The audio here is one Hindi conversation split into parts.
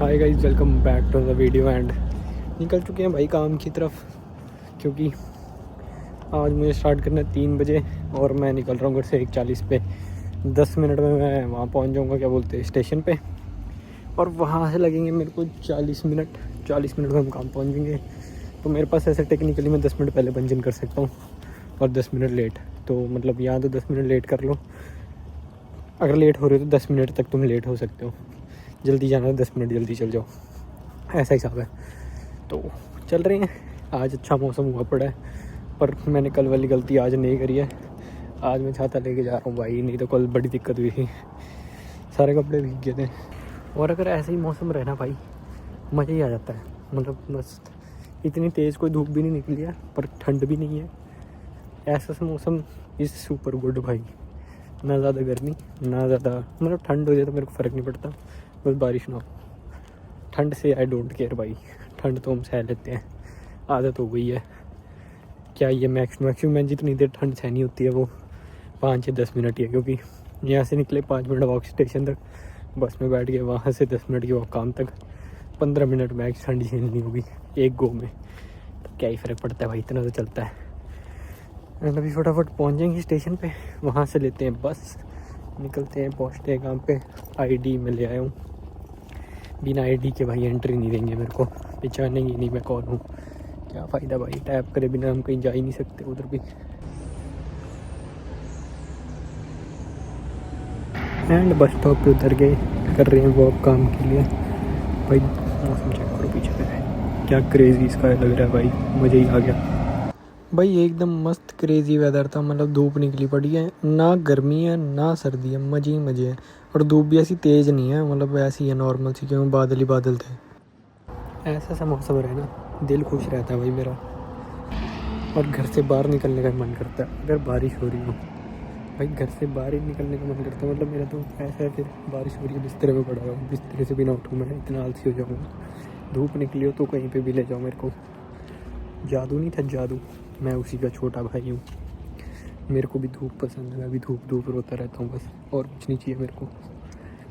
Hi guys, welcome back to the video. And निकल चुके हैं भाई काम की तरफ, क्योंकि आज मुझे स्टार्ट करना है 3 बजे और मैं निकल रहा हूँ घर से 1:40 पे। 10 मिनट में मैं वहाँ पहुँच जाऊँगा, क्या बोलते हैं, स्टेशन पे। और वहाँ से लगेंगे मेरे को 40 मिनट में हम काम पहुँच जाएंगे। तो मेरे पास ऐसे टेक्निकली मैं 10 मिनट पहले पंचन कर सकता हूँ और 10 मिनट लेट। तो मतलब यहाँ तो 10 मिनट लेट कर लो, अगर लेट हो रहे हो तो 10 मिनट तक तुम लेट हो सकते हो। जल्दी जाना है 10 मिनट जल्दी चल जाओ, ऐसा हिसाब है। तो चल रहे हैं। आज अच्छा मौसम हुआ पड़ा है, पर मैंने कल वाली गलती आज नहीं करी है। आज मैं छाता लेके जा रहा हूँ भाई, नहीं तो कल बड़ी दिक्कत हुई थी, सारे कपड़े भीग गए थे। और अगर ऐसे ही मौसम रहे ना भाई, मज़ा ही आ जाता है। मतलब मस्त, इतनी तेज़ कोई धूप भी नहीं निकली है पर ठंड भी नहीं है। ऐसा सा मौसम इज़ सुपर गुड भाई। ना ज़्यादा गर्मी ना ज़्यादा, मतलब ठंड हो जाए तो मेरे को फ़र्क नहीं पड़ता, बस बारिश ना हो। ठंड से आई डोंट केयर भाई, ठंड तो हम सह लेते हैं, आदत हो गई है। क्या ये मैक्सिमम जितनी देर ठंड सहनी होती है वो 5 या 10 मिनट ही है, क्योंकि यहाँ से निकले 5 मिनट वॉक स्टेशन तक, बस में बैठ गए, वहाँ से 10 मिनट की वॉक काम तक, 15 मिनट मैक्स ठंड झेलनी होगी एक गो में। तो क्या ही फ़र्क पड़ता है भाई, इतना तो चलता है। एंड अभी फटाफट पहुँच जाएंगे स्टेशन पे, वहाँ से लेते हैं बस, निकलते हैं, पहुँचते हैं काम पे। आईडी मैं ले आया हूँ, बिना आईडी के भाई एंट्री नहीं देंगे मेरे को, पहचानेंगे नहीं मैं कौन हूँ। क्या फ़ायदा भाई, टैप करे बिना हम कहीं जा ही नहीं सकते उधर भी। एंड बस स्टॉप पे उतर गए, कर रहे हैं वॉक काम के लिए। भाई मौसम चेक करो पीछे पे, क्या क्रेजी स्काई लग रहा है भाई, मज़ा ही आ गया भाई। एकदम मस्त क्रेजी वेदर था, मतलब धूप निकली पड़ी है, ना गर्मी है ना सर्दी है, मज़े ही मज़े है। और धूप भी ऐसी तेज़ नहीं है, मतलब ऐसी है नॉर्मल सी, क्योंकि बादल ही बादल थे। ऐसा सा मौसम रहे ना, दिल खुश रहता है भाई मेरा। और घर से बाहर निकलने का मन करता है अगर बारिश हो रही हो भाई, घर से बाहर ही निकलने का मन करता है। मतलब मेरा तो ऐसा है, फिर बारिश हो रही है बिस्तर में पड़ा हुआ, बिस्तर से भी ना उठूँ मैं, इतना आलसी हो जाऊँगा। धूप निकली हो तो कहीं पे भी ले जाओ मेरे को। जादू नहीं था जादू, मैं उसी का छोटा भाई हूँ। मेरे को भी धूप पसंद है, मैं भी धूप धूप रोता रहता हूँ बस, और कुछ नहीं चाहिए मेरे को।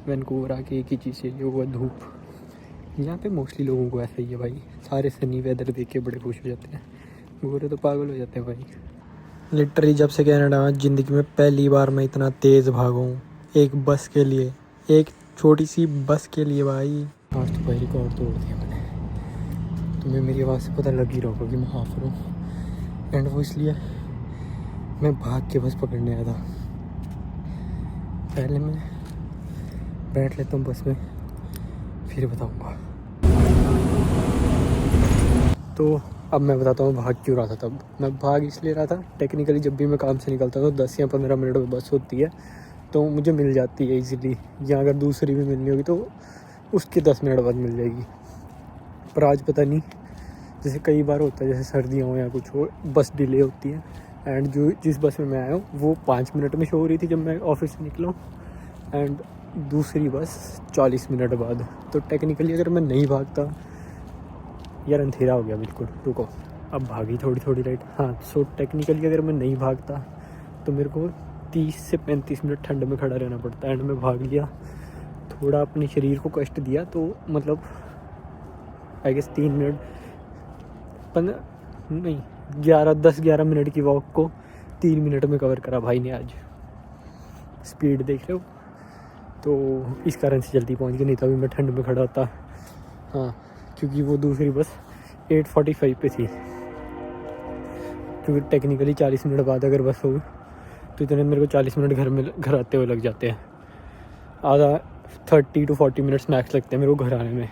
वैनकूवर आके एक ही चीज़ चाहिए, वो है धूप। यहाँ पे मोस्टली लोगों को ऐसा ही है भाई, सारे सनी वेदर देख के बड़े खुश हो जाते हैं, गोरे तो पागल हो जाते हैं भाई। लिटरली जब से कनाडा में ज़िंदगी में पहली बार मैं इतना तेज़ भागा हूँ एक बस के लिए, एक छोटी सी बस के लिए भाई। आज तो भाई रिकॉर्ड तोड़ दिया मैंने, तुम्हें मेरी आवाज़ से पता लग ही रहा होगा कि मैं हाफ हूँ। एंड वो इसलिए मैं भाग के बस पकड़ने आया था। पहले मैं बैठ लेता हूँ बस में, फिर बताऊँगा। तो अब मैं बताता हूँ भाग क्यों रहा था। तब मैं भाग इसलिए रहा था, टेक्निकली जब भी मैं काम से निकलता था तो 10 या 15 मिनट में बस होती है, तो मुझे मिल जाती है ईज़िली। या अगर दूसरी भी मिलनी होगी तो उसके 10 मिनट बाद मिल जाएगी। पर आज पता नहीं, जैसे कई बार होता है, जैसे सर्दियाँ हो या कुछ हो, बस डिले होती है। एंड जो जिस बस में मैं आया हूँ वो 5 मिनट में शो हो रही थी जब मैं ऑफिस से निकला हूँ, एंड दूसरी बस 40 मिनट बाद। तो टेक्निकली अगर मैं नहीं भागता, यार अंधेरा हो गया बिल्कुल, रुको, अब भागी थोड़ी थोड़ी लाइट। हाँ, सो टेक्निकली अगर मैं नहीं भागता तो मेरे को 30 से 35 मिनट ठंड में खड़ा रहना पड़ता। एंड मैं भाग लिया, थोड़ा अपने शरीर को कष्ट दिया, तो मतलब आई गेस 3 मिनट 15 नहीं 11 मिनट की वॉक को 3 मिनट में कवर करा भाई ने आज। स्पीड देख रहे हो, तो इस कारण से जल्दी पहुंच गया, नहीं तो अभी मैं ठंड में खड़ा होता। हाँ, क्योंकि वो दूसरी बस 8:45 पे थी, क्योंकि टेक्निकली 40 मिनट बाद अगर बस हो तो इतने मेरे को 40 मिनट घर आते हुए लग जाते हैं। आधा 30 to 40 मिनट्स मैक्स लगते हैं मेरे को घर आने में।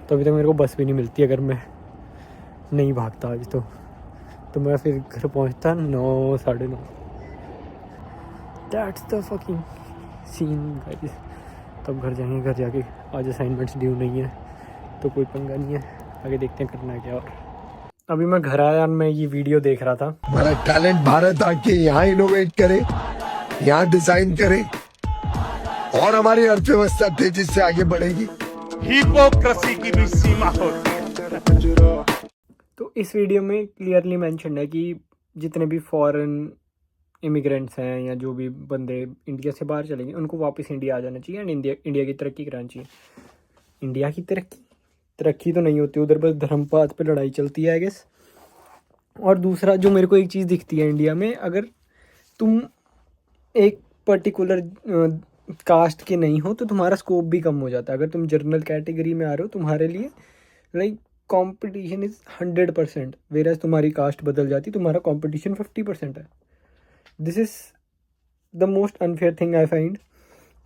तो अभी तक मेरे को बस भी नहीं मिलती अगर मैं नहीं भागता आज। तो मैं फिर घर पहुंचता 9 साढ़े 9। That's the fucking scene guys. तब घर जाएंगे, घर जाके आज असाइनमेंट्स ड्यू नहीं है तो कोई पंगा नहीं है, आगे देखते हैं करना है क्या। और अभी मैं घर आया और मैं ये वीडियो देख रहा था। हमारा टैलेंट भारत आके यहाँ इनोवेट करे, यहाँ डिजाइन करे और हमारी अर्थव्यवस्था तेजी से आगे बढ़ेगी। हिपोक्रेसी की भी सीमा होती है। तो इस वीडियो में क्लियरली मेंशन है कि जितने भी फॉरेन इमिग्रेंट्स हैं या जो भी बंदे इंडिया से बाहर चलेंगे, उनको वापस इंडिया आ जाना चाहिए एंड इंडिया की तरक्की करानी चाहिए। इंडिया की तरक्की तो नहीं होती उधर, बस धर्मपात पे लड़ाई चलती है आई गेस। और दूसरा जो मेरे को एक चीज़ दिखती है इंडिया में, अगर तुम एक पर्टिकुलर कास्ट के नहीं हो तो तुम्हारा स्कोप भी कम हो जाता है। अगर तुम जनरल कैटेगरी में आ रहे हो, तुम्हारे लिए लाइक कंपटीशन इज़ 100%, वेराज तुम्हारी कास्ट बदल जाती, तुम्हारा कंपटीशन 50% है। This is the most unfair thing I find.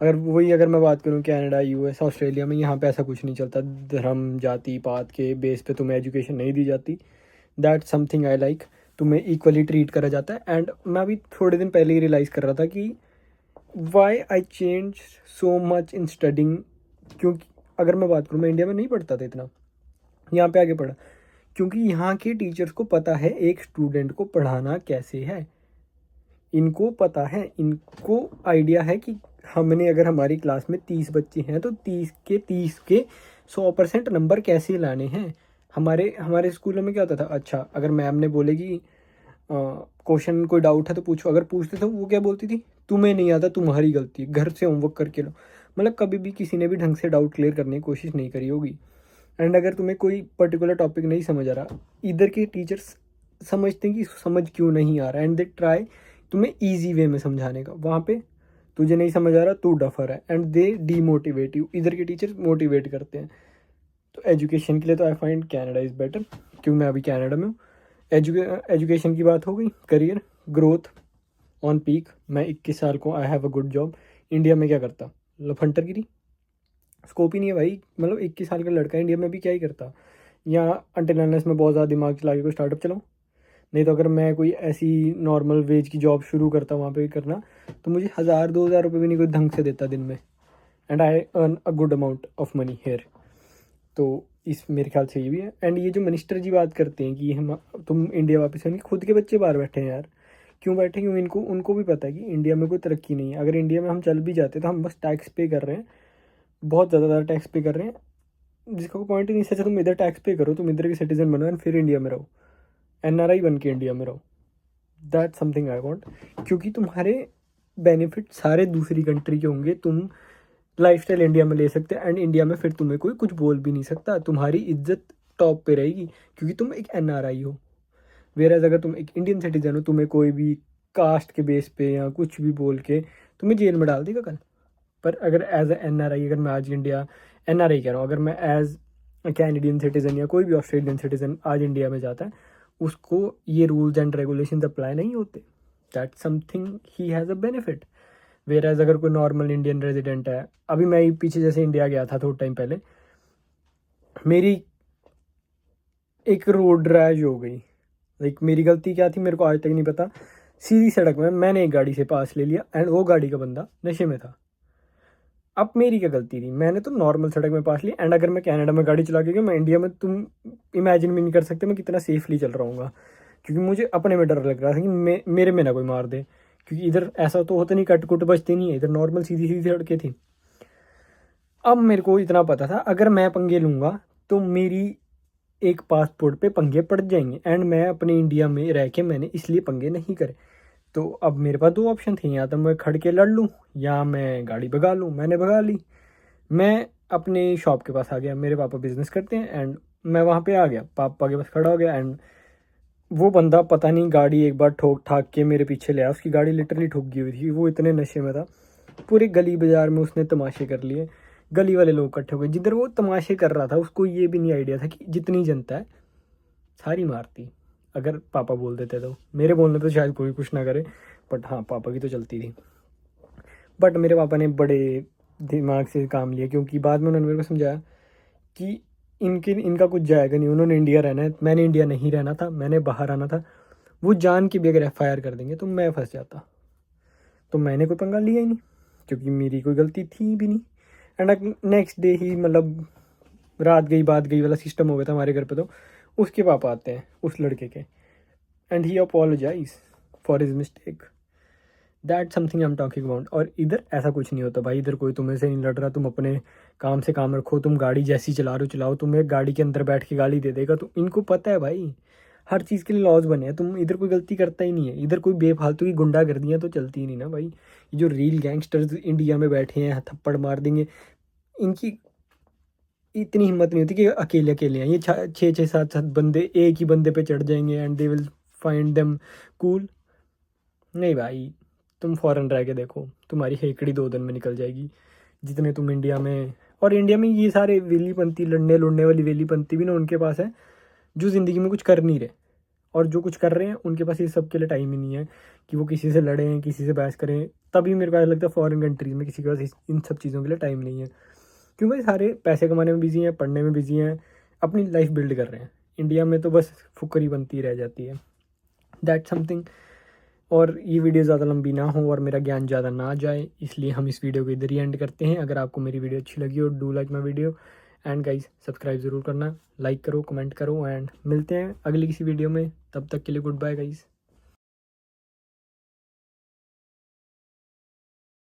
अगर मैं बात करूँ कनाडा, यूएस, ऑस्ट्रेलिया में, यहाँ पे ऐसा कुछ नहीं चलता। धर्म जाति पात के बेस पे तुम्हें एजुकेशन नहीं दी जाती। That's something I like. तुम्हें इक्वली ट्रीट करा जाता है। एंड मैं अभी थोड़े दिन पहले ही रियलाइज़ कर रहा था कि why I change so much in studying. क्योंकि अगर मैं बात करूँ, मैं इंडिया में नहीं पढ़ता था इतना, यहाँ पे आगे पढ़ा क्योंकि यहाँ के टीचर्स को पता है एक स्टूडेंट को पढ़ाना कैसे है। इनको पता है, इनको आइडिया है कि हमने अगर हमारी क्लास में 30 बच्चे हैं तो 30 के 100% नंबर कैसे लाने हैं। हमारे स्कूलों में क्या होता था, अच्छा अगर मैम ने बोलेगी क्वेश्चन कोई डाउट है तो पूछो, अगर पूछते थे वो क्या बोलती थी, तुम्हें नहीं आता तुम्हारी गलती है, घर से होमवर्क करके लो। मतलब कभी भी किसी ने भी ढंग से डाउट क्लियर करने की कोशिश नहीं करी होगी। एंड अगर तुम्हें कोई पर्टिकुलर टॉपिक नहीं समझ आ रहा, इधर के टीचर्स समझते हैं कि समझ क्यों नहीं आ रहा, एंड दे ट्राई तुम्हें ईजी वे में समझाने का। वहाँ पे तुझे नहीं समझ आ रहा, तू डफर है, एंड दे डीमोटिवेट यू। इधर के टीचर मोटिवेट करते हैं। तो एजुकेशन के लिए तो I find Canada is better, क्योंकि मैं अभी कनाडा में हूँ। एजुकेशन की बात हो गई, करियर ग्रोथ ऑन पीक। मैं 21 साल को, I have a good job. India में क्या करता, लफंटरगिरी, स्कोप ही नहीं है भाई। मतलब 21 साल का लड़का इंडिया में भी क्या ही करता। यहाँ अंटिल अनलेस में बहुत ज़्यादा दिमाग चला के कोई स्टार्टअप चलाऊँ, नहीं तो अगर मैं कोई ऐसी नॉर्मल वेज की जॉब शुरू करता वहाँ पे करना, तो मुझे 1000-2000 रुपये भी नहीं कोई ढंग से देता दिन में। And I earn a good amount of money here. तो इस मेरे ख्याल से ये भी है। एंड ये जो मिनिस्टर जी बात करते हैं कि हम तुम इंडिया वापस आएंगे, खुद के बच्चे बाहर बैठे हैं यार। क्यों बैठे, क्यों? उनको भी पता है कि इंडिया में कोई तरक्की नहीं है। अगर इंडिया में हम चल भी जाते तो हम बस टैक्स पे कर रहे हैं, बहुत ज़्यादा टैक्स पे कर रहे हैं, जिसका कोई पॉइंट ही नहीं। सच, तुम इधर टैक्स पे करो, तुम इधर के सिटीजन बनो एंड फिर इंडिया में रहो, NRI बन के इंडिया में रहो। That something I want. क्योंकि तुम्हारे बेनिफिट सारे दूसरी कंट्री के होंगे। तुम लाइफस्टाइल इंडिया में ले सकते हैं, एंड इंडिया में फिर तुम्हें कोई कुछ बोल भी नहीं सकता। तुम्हारी इज्जत टॉप पे रहेगी क्योंकि तुम एक NRI हो। वेराज अगर तुम एक इंडियन सिटीजन हो, तुम्हें कोई भी कास्ट के बेस पे या कुछ भी बोल के तुम्हें जेल में डाल देगा कल। पर अगर एज अ NRI, अगर मैं आज इंडिया, NRI कह रहा हूँ, अगर मैं एज कैनेडियन सिटीज़न या कोई भी ऑस्ट्रेलियन सिटीज़न आज इंडिया में जाता है, उसको ये रूल्स एंड रेगुलेशंस अप्लाई नहीं होते। That something he has a benefit. Whereas अगर कोई नॉर्मल इंडियन रेजिडेंट है, अभी मैं पीछे जैसे इंडिया गया था थोड़ा टाइम पहले, मेरी एक रोड रैश हो गई। लाइक मेरी गलती क्या थी मेरे को आज तक नहीं पता। सीधी सड़क में मैंने एक गाड़ी से पास ले लिया एंड वो गाड़ी का बंदा नशे में था। अब मेरी क्या गलती थी, मैंने तो नॉर्मल सड़क में पास ली। एंड अगर मैं कनाडा में गाड़ी चला के गया, मैं इंडिया में, तुम इमेजिन भी नहीं कर सकते मैं कितना सेफली चल रहा हूँ। क्योंकि मुझे अपने में डर लग रहा था कि मेरे में ना कोई मार दे। क्योंकि इधर ऐसा तो होता नहीं, कट कुट बचते नहीं है, इधर नॉर्मल सीधी सीधी सड़कें थी। अब मेरे को इतना पता था अगर मैं पंगे लूँगा तो मेरी एक पासपोर्ट पे पंगे पड़ जाएंगे। एंड मैं अपने इंडिया में रह के मैंने इसलिए पंगे नहीं करे। तो अब मेरे पास 2 ऑप्शन थे, या तो मैं खड़ के लड़ लूँ या मैं गाड़ी भगा लूँ। मैंने भगा ली। मैं अपने शॉप के पास आ गया, मेरे पापा बिज़नेस करते हैं, एंड मैं वहाँ पे आ गया, पापा के पास खड़ा हो गया। एंड वो बंदा पता नहीं गाड़ी एक बार ठोक ठाक के मेरे पीछे ले आया। उसकी गाड़ी लिटरली ठोक गई हुई थी, वो इतने नशे में था। पूरे गली बाज़ार में उसने तमाशे कर लिए, गली वाले लोग इकट्ठे हो गए। जिधर वो तमाशे कर रहा था उसको ये भी नहीं आइडिया था कि जितनी जनता है सारी मारती। अगर पापा बोल देते तो, मेरे बोलने पे शायद कोई कुछ ना करे, बट हाँ पापा की तो चलती थी। बट मेरे पापा ने बड़े दिमाग से काम लिया, क्योंकि बाद में उन्होंने मेरे को समझाया कि इनका कुछ जाएगा नहीं। उन्होंने इंडिया रहना है, मैंने इंडिया नहीं रहना था, मैंने बाहर आना था। वो जान के भी अगर FIR कर देंगे तो मैं फंस जाता। तो मैंने कोई पंगा लिया ही नहीं, क्योंकि मेरी कोई गलती थी भी नहीं। एंड नेक्स्ट डे ही, मतलब रात गई बात गई वाला सिस्टम हो गया था हमारे घर पे। तो उसके पापा आते हैं उस लड़के के, and he apologizes for his mistake. That something I am talking about. और इधर ऐसा कुछ नहीं होता भाई, इधर कोई तुम्हें से नहीं लड़ रहा। तुम अपने काम से काम रखो, तुम गाड़ी जैसी चला रहे हो चलाओ, तुम्हें गाड़ी के अंदर बैठ के गाली दे देगा। तो इनको पता है भाई, हर चीज़ के लिए लॉज बने हैं। तुम इधर कोई गलती करता ही नहीं है। इधर कोई बेफालतू की गुंडागर्दियाँ तो चलती ही नहीं ना भाई। ये जो रील गैंगस्टर्स इंडिया में बैठे हैं, थप्पड़ मार देंगे, इनकी इतनी हिम्मत नहीं होती कि अकेले अकेले हैं ये 6-6 7-7 बंदे एक ही बंदे पे चढ़ जाएंगे and they will find them cool. नहीं भाई, तुम फॉरेन रह के देखो, तुम्हारी हेकड़ी 2 दिन में निकल जाएगी जितने तुम इंडिया में। और इंडिया में ये सारे वेलीपंथी लड़ने लुड़ने वाली वेलीपंथी भी ना उनके पास है जो ज़िंदगी में कुछ कर नहीं रहे, और जो कुछ कर रहे हैं उनके पास ये सब के लिए टाइम ही नहीं है कि वो किसी से लड़ें, किसी से बहस करें। तभी मेरे को ऐसा लगता है फॉरेन कंट्रीज़ में किसी के पास इन सब चीज़ों के लिए टाइम नहीं है, क्योंकि सारे पैसे कमाने में बिजी हैं, पढ़ने में बिजी हैं, अपनी लाइफ बिल्ड कर रहे हैं। इंडिया में तो बस फुकरी बनती रह जाती है, दैट समथिंग। और ये वीडियो ज़्यादा लंबी ना हो और मेरा ज्ञान ज़्यादा ना जाए, इसलिए हम इस वीडियो को इधर ही एंड करते हैं। अगर आपको मेरी वीडियो अच्छी लगी हो, do like my video and guys subscribe ज़रूर करना, लाइक करो, कमेंट करो एंड मिलते हैं अगली किसी वीडियो में। तब तक के लिए गुड बाय गाइस।